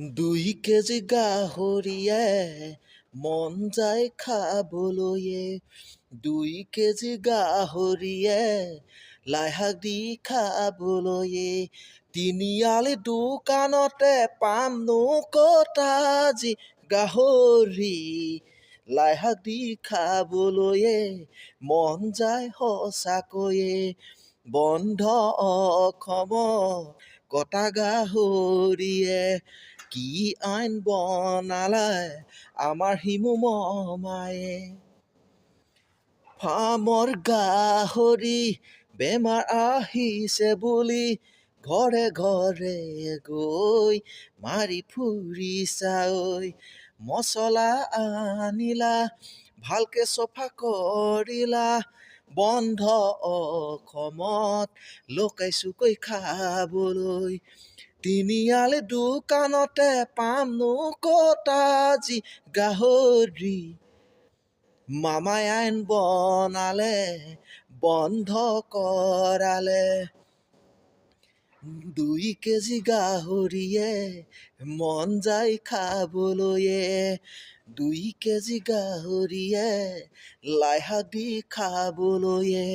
2 KG গাহৰিয়ে মন যায় খাবলৈয়ে। 2 কেজি গাহৰিয়ে লাইশাক দি খাবলৈয়ে। তিনিআলি দোকানতে পামনো ক'ত আজি গাহৰি। লাইশাক দি খাবলৈয়ে মন যায় সঁচাকৈয়ে। বন্ধ অসমত কটা গাহৰিয়ে কি আইন বনালে আমাৰ হিমু মামায়ে। ফাৰ্মৰ গাহৰি বেমাৰ আহিছে বুলি ঘৰে ঘৰে গৈ মাৰি ফুৰিছা ঐ। মচলা আনিলা ভালকে চফা কৰিলা, বন্ধ অসমত লুকাইছোকৈ খাবলৈ। তিনিআলি দোকানতে পামনো ক'ত আজি গাহৰি। মামাই আইন বনালে বন্ধ কৰালে। 2 কেজি গাহৰিয়ে মন যায় খাবলৈয়ে। 2 কেজি গাহৰিয়ে লাইশাক দি খাবলৈয়ে।